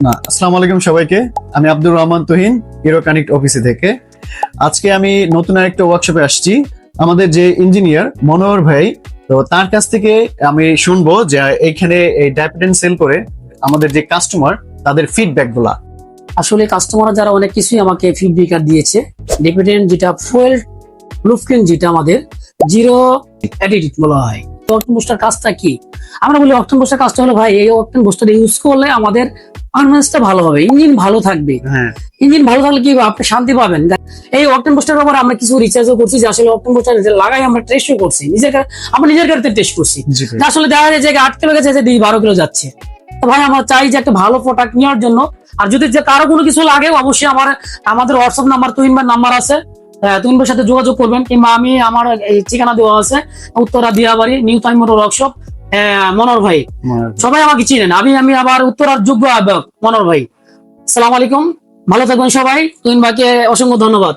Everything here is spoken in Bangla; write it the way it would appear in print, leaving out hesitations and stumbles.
না, আসসালামু আলাইকুম সবাইকে। আমি আব্দুর রহমান তুহিন, হিরো কানেক্ট অফিসে থেকে। আজকে আমি নতুন আরেকটা ওয়ার্কশপে আসছি। আমাদের যে ইঞ্জিনিয়ার মনোহর ভাই, তো তার কাছ থেকে আমি শুনবো যে এইখানে এই ডাইপেটেন সেল করে আমাদের যে কাস্টমার তাদের ফিডব্যাক গুলা। আসলে কাস্টমার যারা অনেক কিছুই আমাকে ফিডব্যাক দিয়েছে। ডিপেন্ডেন্ট যেটা ফুয়েল লুফকিন, যেটা আমাদের জিরো অ্যাটিটিউড বলা হয়। তো অকটেন বুস্টার কাজটা কি? আমরা বলি অকটেন বুস্টার কাজটা হলো ভাই, এই অকটেন বুস্টার ইউজ করলে আমাদের পারফরম্যান্সটা ভালো হবে, ইঞ্জিন ভালো থাকবে। হ্যাঁ, ইঞ্জিন ভালো থাকলে কি হবে? আপনি শান্তি পাবেন। এই অকটেন বুস্টার ব্যাপারে আমরা কিছু রিসার্চও করছি, যে আসলে অকটেন বুস্টার লাগাই আমরা টেস্টও করছি, আমরা নিজের গাড়িতে টেস্ট করছি। জি ভাই। যে আসলে দেখা যায় যে 8 কিলো গেছে, যে 12 কিলো যাচ্ছে। তো ভাই আমরা চাই যে একটা ভালো প্রোডাক্ট নেওয়ার জন্য। আর যদি যে কারো কোনো কিছু লাগে, অবশ্যই আমাদের হোয়াটসঅ্যাপ নাম্বার, তুহিন ভাইয়ের নাম্বার আছে, তুহিন ভাইয়ের সাথে যোগাযোগ করবেন। কিংবা আমার এই ঠিকানা দেওয়া আছে, উত্তরা দিয়াবাড়ি, নিউ তাইমোর ওয়ার্কশপ, মনোহর ভাই। সবাই আমাকে চিনেন, আমি আবার উত্তরার যোগ্য আহ্বায়ক মনোহর ভাই। আসসালামু আলাইকুম, ভালো থাকবেন সবাই। তুহিন ভাইকে অসংখ্য ধন্যবাদ।